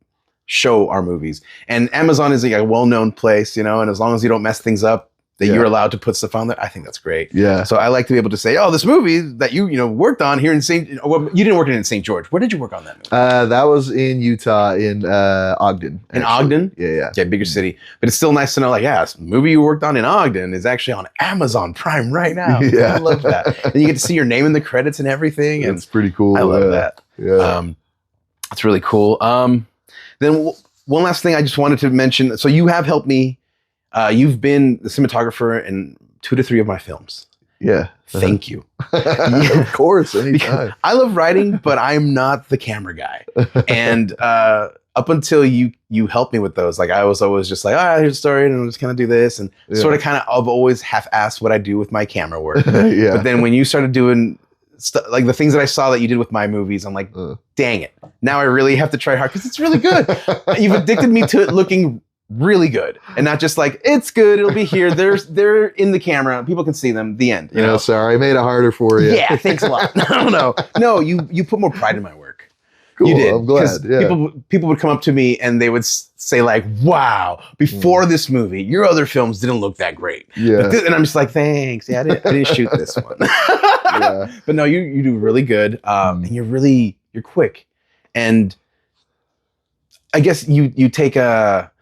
show our movies. And Amazon is like a well-known place, and as long as you don't mess things up, that you're allowed to put stuff on there. I think that's great. Yeah. So I like to be able to say, oh, this movie that you worked on here in you didn't work in St. George. Where did you work on that movie? That was in Utah, in Ogden. Actually. In Ogden? Yeah. Yeah, bigger city. But it's still nice to know, like, this movie you worked on in Ogden is actually on Amazon Prime right now. Yeah. I love that. And you get to see your name in the credits and everything. And it's pretty cool. I love that. Yeah. It's really cool. Then one last thing I just wanted to mention. So you have helped me. You've been the cinematographer in 2 to 3 of my films. Yeah. Thank you. Of course, anytime. I love writing, but I'm not the camera guy. And up until you helped me with those, like I was always just like, here's a story, and I'm just gonna do this, and sort of kind of I've always half-assed what I do with my camera work. Yeah. But then when you started doing like the things that I saw that you did with my movies, I'm like, dang it! Now I really have to try hard because it's really good. You've addicted me to it looking really good, and not just like it's good. It'll be here. They're in the camera. People can see them. The end. You know. Sorry, I made it harder for you. Yeah, thanks a lot. No. You put more pride in my work. Cool. You did. I'm glad. Yeah. People would come up to me and they would say like, "Wow, before this movie, your other films didn't look that great." Yeah. And I'm just like, "Thanks. Yeah, I didn't shoot this one." Yeah. But no, you do really good. And you're quick, and I guess you take a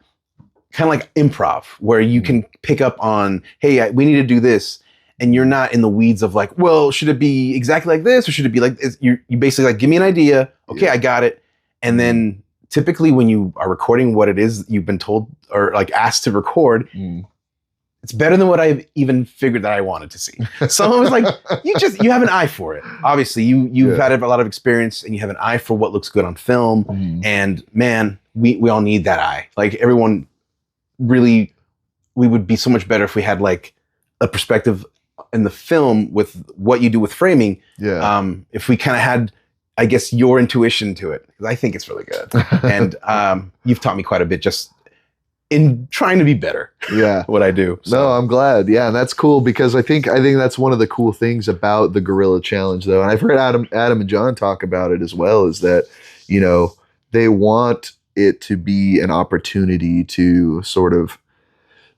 kind of like improv where you can pick up on, hey, we need to do this. And you're not in the weeds of like, well, should it be exactly like this or should it be like this? You basically like, give me an idea. Okay, I got it. And then typically when you are recording what it is you've been told or like asked to record, it's better than what I've even figured that I wanted to see. So I was like, you have an eye for it. Obviously, you've had a lot of experience and you have an eye for what looks good on film. And man, we all need that eye. Like everyone really, we would be so much better if we had like a perspective in the film with what you do with framing. Yeah. If we kind of had, I guess, your intuition to it, because I think it's really good. And you've taught me quite a bit just in trying to be better. Yeah. What I do. So. No, I'm glad. Yeah, and that's cool because I think that's one of the cool things about the Gorilla Challenge, though. And I've heard Adam and John talk about it as well. Is that they want it to be an opportunity to sort of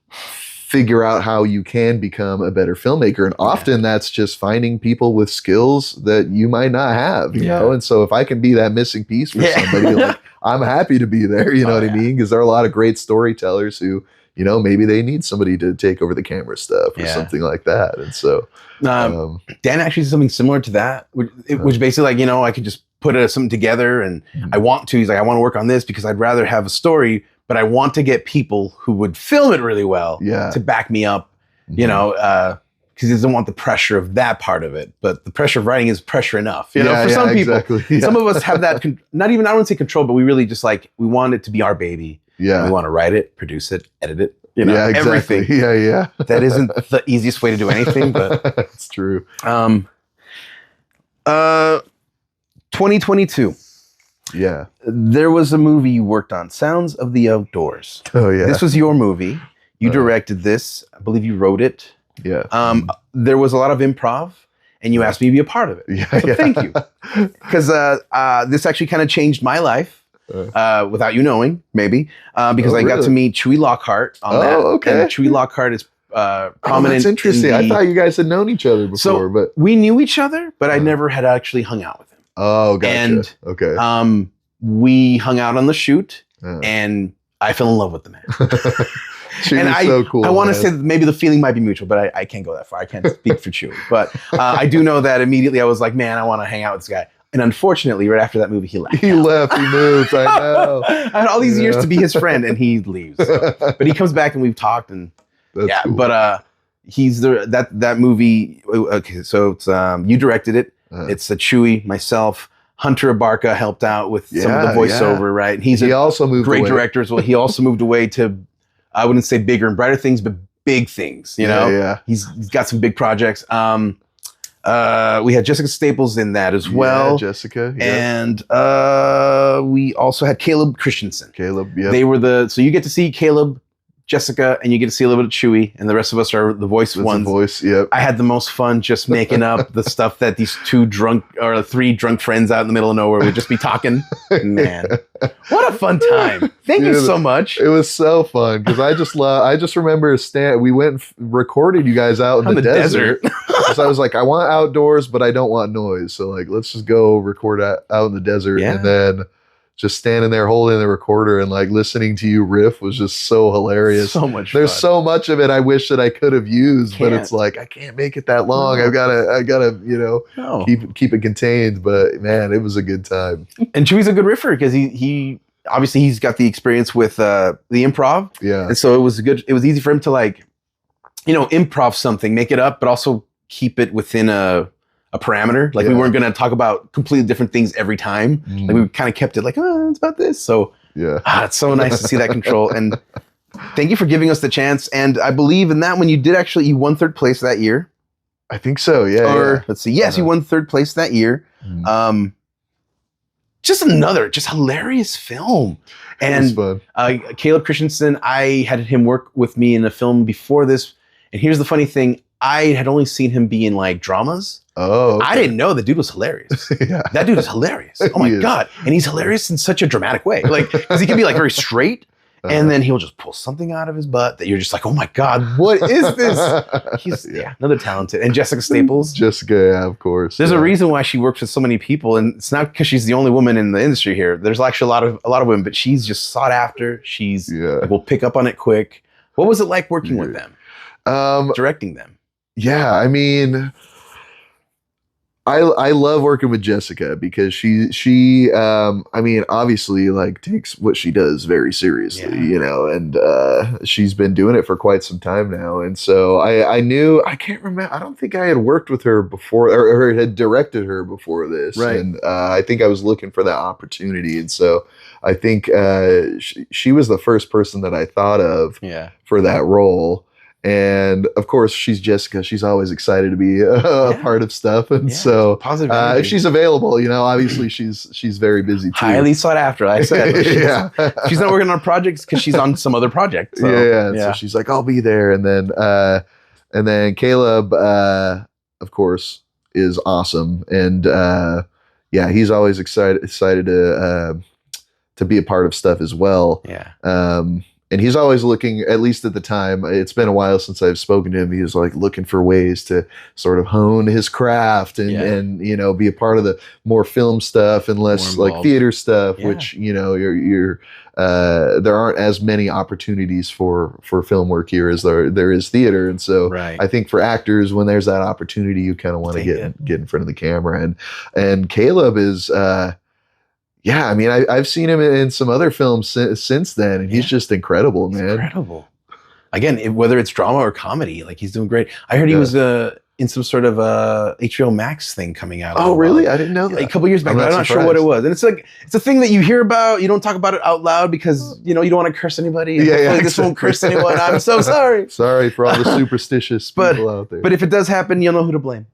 figure out how you can become a better filmmaker. And often that's just finding people with skills that you might not have, you know? And so if I can be that missing piece for somebody, like I'm happy to be there, you know what I mean? Because there are a lot of great storytellers who, maybe they need somebody to take over the camera stuff or something like that. And so Dan actually did something similar to that, which basically like, I could just put something together and he's like, I want to work on this because I'd rather have a story, but I want to get people who would film it really well to back me up, because he doesn't want the pressure of that part of it. But the pressure of writing is pressure enough, for some people. Exactly. Some of us have that, I don't want to say control, but we really just like, we want it to be our baby. Yeah. We want to write it, produce it, edit it, everything. Yeah. That isn't the easiest way to do anything, but it's true. 2022. Yeah. There was a movie you worked on, Sounds of the Outdoors. Oh, yeah. This was your movie. You directed this. I believe you wrote it. Yeah. There was a lot of improv, and you asked me to be a part of it. So thank you. Because this actually kind of changed my life, without you knowing, maybe, because I got to meet Chewy Lockhart on that. Oh, okay. And Chewy Lockhart is prominent. That's interesting. I thought you guys had known each other before, but we knew each other, but I never had actually hung out with him. Oh, gotcha. And okay. We hung out on the shoot, and I fell in love with the man. And so cool. I want to say that maybe the feeling might be mutual, but I can't go that far. I can't speak for Chewy. But I do know that immediately I was like, man, I want to hang out with this guy. And unfortunately, right after that movie, he left. He moved. I know. I had all these years to be his friend, and he leaves. So. But he comes back, and we've talked, and that's cool. But he's that movie. Okay, so it's you directed it. It's a Chewy, myself, Hunter Abarca helped out with some of the voiceover, right? And he also moved great away. Director as well. He also moved away to, I wouldn't say bigger and brighter things, but big things. Yeah. He's got some big projects. We had Jessica Staples in that as well. Yeah, Jessica. Yeah. And we also had Caleb Christensen. Yeah. They were so you get to see Caleb, Jessica, and you get to see a little bit of Chewy, and the rest of us are the voice ones. The voice, yep. I had the most fun just making up the stuff that these three drunk friends out in the middle of nowhere would just be talking. Man, what a fun time. Thank you so much. It was so fun because I just remember we went and recorded you guys out in the desert. So I was like, I want outdoors, but I don't want noise. So like, let's just go record out in the desert. Yeah. And then just standing there holding the recorder and like listening to you riff was just so hilarious. So much There's fun. so much of it I wish that I could have used, but it's like I can't make it that long. I gotta keep it contained. But man, it was a good time. And Chewy's a good riffer because he obviously he's got the experience with the improv. Yeah. And so it was easy for him to like, improv something, make it up, but also keep it within a parameter. Like we weren't going to talk about completely different things every time. Like we kind of kept it like, oh, it's about this. So it's so nice to see that control. And thank you for giving us the chance. And I believe in that when you won third place that year. I think so. Yeah. Or let's see. Yes, you won third place that year. Just hilarious film. And Caleb Christensen, I had him work with me in a film before this. And here's the funny thing. I had only seen him be in like dramas. Oh, okay. I didn't know the dude was hilarious. That dude is hilarious. Oh my God. And he's hilarious in such a dramatic way. Like, because he can be like very straight and then he'll just pull something out of his butt that you're just like, oh my God, what is this? He's another talented. And Jessica Staples. Jessica, of course. There's a reason why she works with so many people. And it's not because she's the only woman in the industry here. There's actually a lot of women, but she's just sought after. She's like, will pick up on it quick. What was it like working with them? Directing them? Yeah, I mean, I love working with Jessica because she I mean, obviously like takes what she does very seriously, you know, and she's been doing it for quite some time now. And so I can't remember, I don't think I had worked with her before or had directed her before this. Right. And I think I was looking for that opportunity. And so I think she was the first person that I thought of for that role. And of course, she's Jessica. She's always excited to be a part of stuff, and so if she's available, you know, obviously she's very busy too. Highly sought after. I said, she's not working on projects because she's on some other project. So. So she's like, I'll be there, and then Caleb, of course, is awesome, and he's always excited to be a part of stuff as well. And he's always looking, at least at the time, it's been a while since I've spoken to him. He was like looking for ways to sort of hone his craft and you know, be a part of the more film stuff and less like theater stuff, which, you know, you're there aren't as many opportunities for film work here as there is theater. And so I think for actors, when there's that opportunity, you kind of want to get in front of the camera. And Caleb is, I mean, I've seen him in some other films since then, and he's just incredible, man. Incredible. Again, whether it's drama or comedy, like he's doing great. I heard he was in some sort of HBO Max thing coming out. Oh, really? I didn't know that. A couple years back. I'm not sure what it was. And it's like, it's a thing that you hear about. You don't talk about it out loud because, you know, you don't want to curse anybody. This won't curse anyone. I'm so sorry. Sorry for all the superstitious people out there. But if it does happen, you'll know who to blame.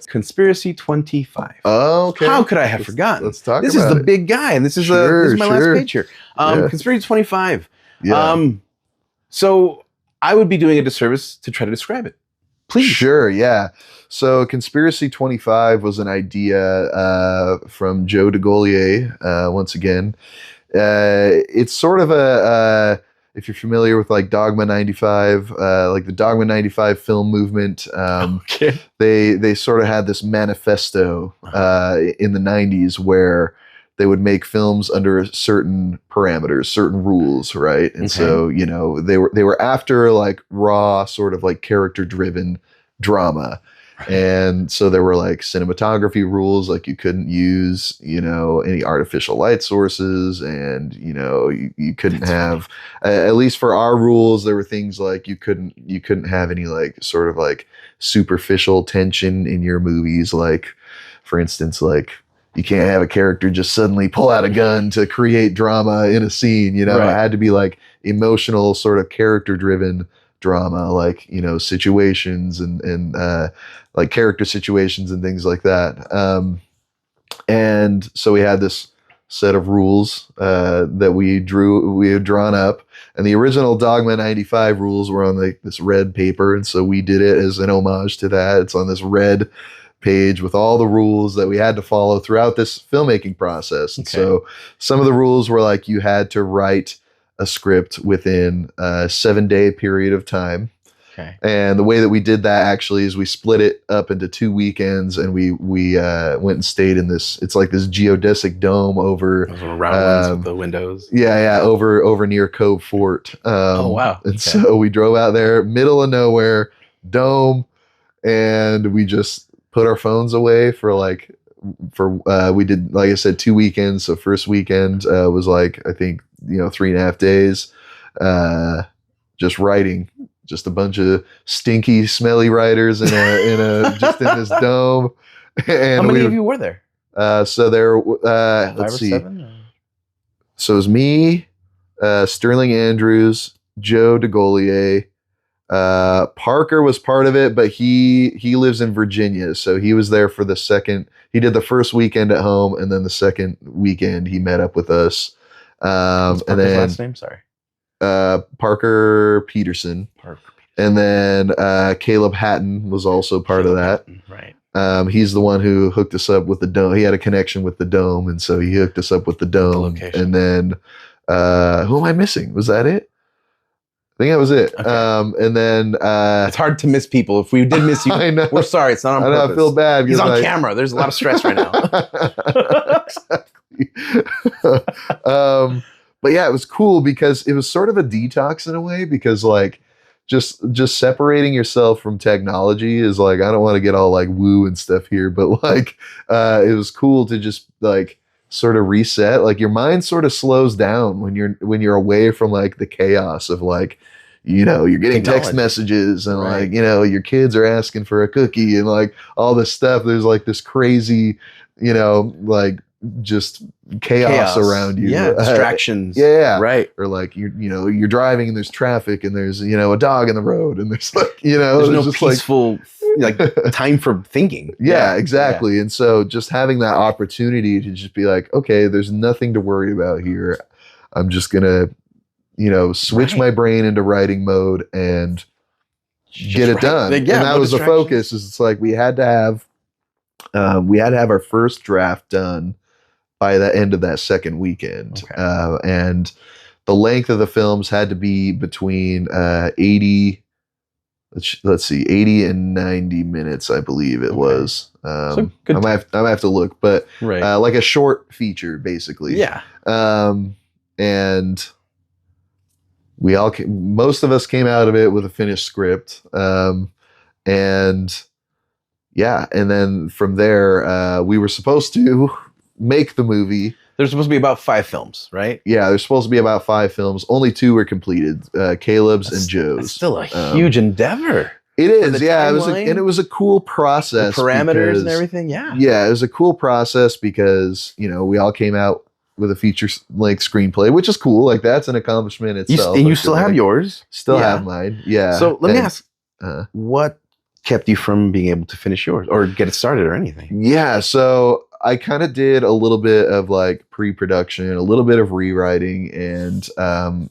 Conspiracy 25. Oh, okay. How could I have forgotten? Let's talk this about is the big guy, and this is my last page here. Conspiracy 25. So I would be doing a disservice to try to describe it. Please. Sure, yeah. So Conspiracy 25 was an idea from Joe DeGaulier, once again. It's sort of if you're familiar with like Dogma 95, like the Dogma 95 film movement, they sort of had this manifesto in the 90s where they would make films under certain parameters, certain rules, right? And so, you know, they were after like raw sort of like character driven drama. And so there were like cinematography rules, like you couldn't use, you know, any artificial light sources, and, you know, you couldn't have, at least for our rules, there were things like you couldn't have any like sort of like superficial tension in your movies. Like, for instance, like, you can't have a character just suddenly pull out a gun to create drama in a scene, you know. It had to be like emotional, sort of character driven drama, like, you know, situations and like character situations and things like that. And so we had this set of rules that we had drawn up, and the original Dogma 95 rules were on like this red paper, and so we did it as an homage to that. It's on this red page with all the rules that we had to follow throughout this filmmaking process. And so some of the rules were like you had to write a script within a 7-day period of time. And the way that we did that actually is we split it up into 2 weekends, and we went and stayed in this, it's like this geodesic dome over with the windows. Over near Cove Fort. Oh wow. And so we drove out there, middle of nowhere, dome, and we just put our phones away we did, like I said, 2 weekends. So first weekend was like, I think, you know, 3.5 days, just writing just a bunch of stinky, smelly writers in just in this dome. And how many of you were there? So there, let's see. 7? So it was me, Sterling Andrews, Joe DeGolier. Parker was part of it, but he lives in Virginia, so he was there for the second. He did the first weekend at home, and then the second weekend he met up with us. What's and Parker's then last name? Sorry, Parker Peterson. And then Caleb Hatton was also part of that. Right. He's the one who hooked us up with the dome. He had a connection with the dome, and so he hooked us up with the dome. location. And then who am I missing? Was that it? I think that was it. Okay. And then it's hard to miss people. If we did miss you, I know. we're sorry. It's not on purpose. I feel bad. He's on camera. There's a lot of stress right now. Exactly. But yeah, it was cool because it was sort of a detox in a way, because like just separating yourself from technology is like, I don't want to get all like woo and stuff here, but like it was cool to just like sort of reset. Like your mind sort of slows down when you're away from like the chaos of like, you know, you're getting text messages and right. like, you know, your kids are asking for a cookie and like all this stuff. There's like this crazy, you know, like just chaos around you. Yeah, distractions. Yeah. Right. Or like you're driving and there's traffic and there's, you know, a dog in the road and there's like, you know, there's no just peaceful like time for thinking. Yeah, exactly. Yeah. And so just having that opportunity to just be like, okay, there's nothing to worry about here. I'm just gonna, you know, switch my brain into writing mode and get it done. Like, yeah, and that was the focus. Is it's like we had to have our first draft done by the end of that second weekend. Okay. And the length of the films had to be between 80 and 90 minutes, I believe it was. I might have to look, but like a short feature, basically. Yeah. And most of us came out of it with a finished script. And then from there, we were supposed to make the movie. There's supposed to be about 5 films, right? Yeah, there's supposed to be about 5 films. Only 2 were completed, Caleb's and Joe's. It's still a huge endeavor. It is, yeah. It was a cool process. The parameters and everything, yeah. Yeah, it was a cool process because, you know, we all came out with a feature-length screenplay, which is cool. Like, that's an accomplishment itself. And you still have yours. Still have mine, yeah. So let me ask, what kept you from being able to finish yours or get it started or anything? Yeah, so I kind of did a little bit of like pre-production, a little bit of rewriting, and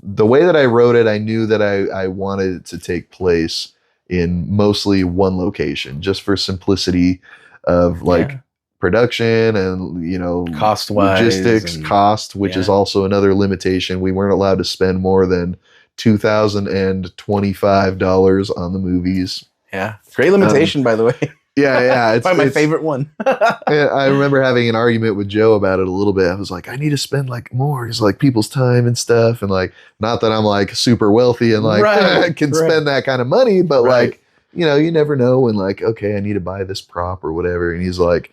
the way that I wrote it, I knew that I wanted it to take place in mostly one location, just for simplicity of like production and, you know, cost-wise, logistics, cost, which is also another limitation. We weren't allowed to spend more than $2,025 on the movies. Yeah, great limitation, by the way. Yeah, it's probably my favorite one. I remember having an argument with Joe about it a little bit. I was like, I need to spend like more, because like people's time and stuff, and like, not that I'm like super wealthy and like can spend that kind of money, but like, you know, you never know when like, okay, I need to buy this prop or whatever. And he's like,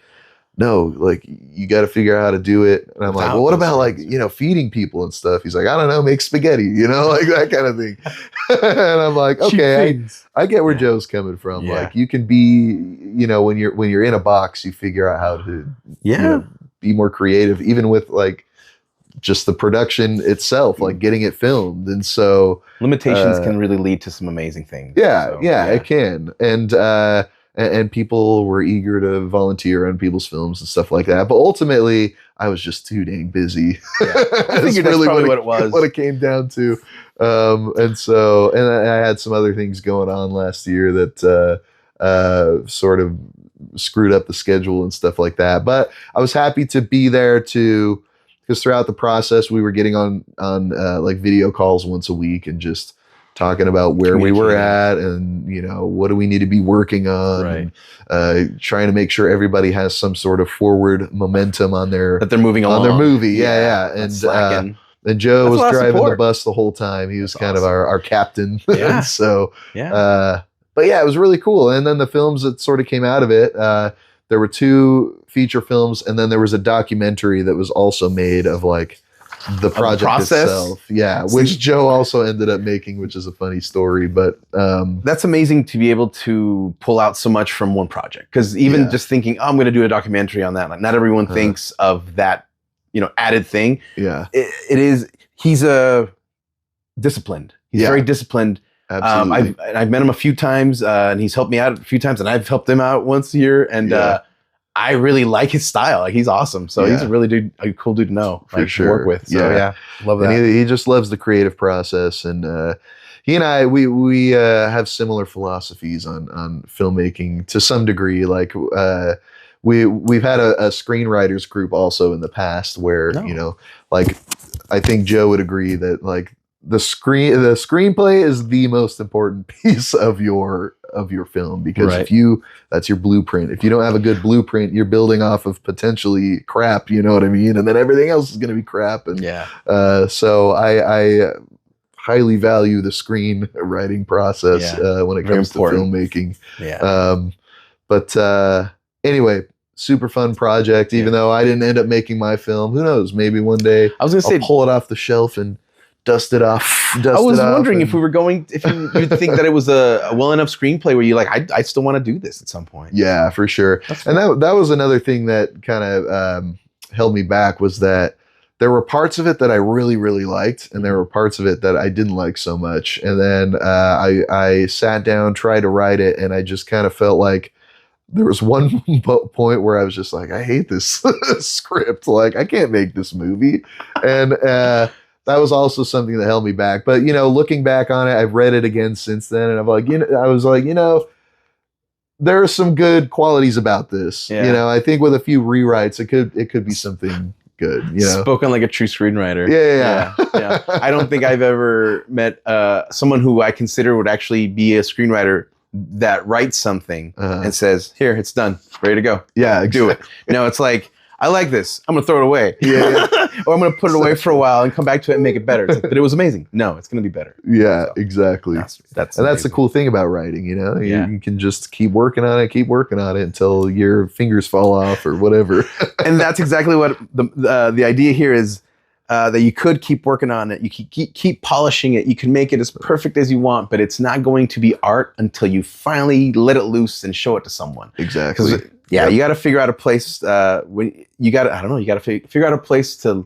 no, like you got to figure out how to do it. And I'm like, well, what about like, you know, feeding people and stuff? He's like, I don't know, make spaghetti, you know, like that kind of thing. And I'm like, okay, I get where Joe's coming from. Like you can be, you know, when you're in a box, you figure out how to you know, be more creative, even with like just the production itself, like getting it filmed. And so limitations can really lead to some amazing things. It can. And people were eager to volunteer on people's films and stuff like that. But ultimately, I was just too dang busy. I figured that's really what it was. What it came down to. And I had some other things going on last year that sort of screwed up the schedule and stuff like that. But I was happy to be there because throughout the process, we were getting on like video calls once a week and just talking about where we were at and, you know, what do we need to be working on, and trying to make sure everybody has some sort of forward momentum on that they're moving along on their movie. And Joe was driving the bus the whole time. He was kind of our captain. And so but yeah, it was really cool. And then the films that sort of came out of it, there were 2 feature films, and then there was a documentary that was also made of like the project process. itself. Yeah, which Joe also ended up making, which is a funny story. But that's amazing to be able to pull out so much from one project. Because even just thinking, oh, I'm going to do a documentary on that, like not everyone thinks of that, added thing. Yeah, it is. He's disciplined. He's very disciplined. Absolutely. I've met him a few times, and he's helped me out a few times, and I've helped him out once a year, and I really like his style. Like he's awesome. So he's a cool dude to know, for sure. to work with. So love that. And he just loves the creative process, and he and I we have similar philosophies on filmmaking to some degree. Like we've had a screenwriters group also in the past where like I think Joe would agree that like the screenplay is the most important piece of your film, because that's your blueprint. If you don't have a good blueprint, you're building off of potentially crap, you know what I mean? And then everything else is going to be crap. And so I highly value the screenwriting process when it comes to filmmaking. But anyway, super fun project. Even though I didn't end up making my film, who knows? Maybe one day I was going to say, pull it off the shelf and dust it off. I was wondering if we were if you'd think that it was a well enough screenplay where you're like, I still want to do this at some point. Yeah, for sure. And that was another thing that kind of held me back, was that there were parts of it that I really, really liked, and there were parts of it that I didn't like so much. And then I sat down, tried to write it, and I just kind of felt like there was one point where I was just like, I hate this script. Like, I can't make this movie. And that was also something that held me back. But, looking back on it, I've read it again since then, and I was like, there are some good qualities about this. Yeah. I think with a few rewrites, it could be something good. Spoken like a true screenwriter. Yeah. I don't think I've ever met someone who I consider would actually be a screenwriter that writes something and says, "Here, it's done, ready to go." Yeah, do it. It's like, I like this, I'm gonna throw it away. Or I'm gonna put it away for a while and come back to it and make it better. It's like, but it was amazing. No, it's gonna be better. Yeah, so, exactly. That's the cool thing about writing. You can just keep working on it until your fingers fall off or whatever. And that's exactly what the idea here is. That you could keep working on it. You keep polishing it. You can make it as perfect as you want, but it's not going to be art until you finally let it loose and show it to someone. Exactly. You got to figure out a place. You got to figure out a place to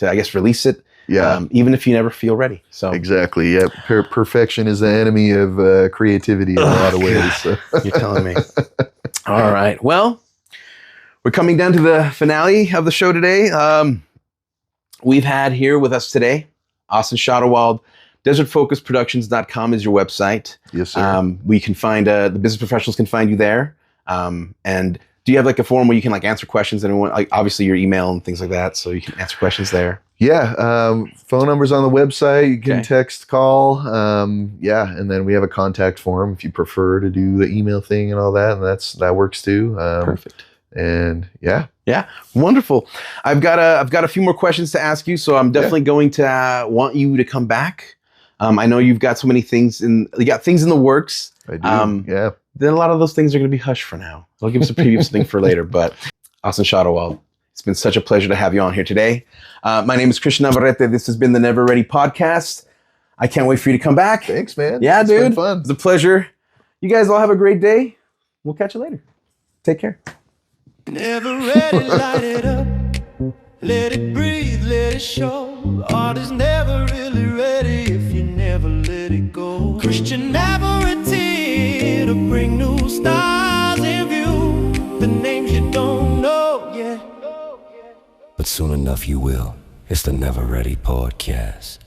I guess release it. Yeah. Even if you never feel ready. So exactly. Yeah. Perfection is the enemy of creativity in a lot of ways. So. You're telling me. All right. Well, we're coming down to the finale of the show today. We've had here with us today, Austin Schadewald. DesertFocusProductions.com is your website. Yes, sir. We can find, the business professionals can find you there. And do you have like a forum where you can like answer questions? Anyone, like obviously your email and things like that, so you can answer questions there. Yeah. Phone number's on the website. You can text, call. And then we have a contact form if you prefer to do the email thing and all that. And that works too. Perfect. And yeah, wonderful. I've got a few more questions to ask you, so I'm definitely going to want you to come back. I know you've got so many things you got things in the works. I do. Then a lot of those things are going to be hushed for now. I'll give us a preview of something for later. But Austin Schadewald, it's been such a pleasure to have you on here today. My name is Christian Navarrete. This has been the Never Ready podcast. I can't wait for you to come back. Thanks, man. Yeah, it's dude. been fun. It's a pleasure. You guys all have a great day. We'll catch you later. Take care. Never ready, light it up. Let it breathe, let it show. Art is never really ready if you never let it go. Christian Navarrete to bring new stars in view. The names you don't know yet. But soon enough you will. It's the Never Ready podcast.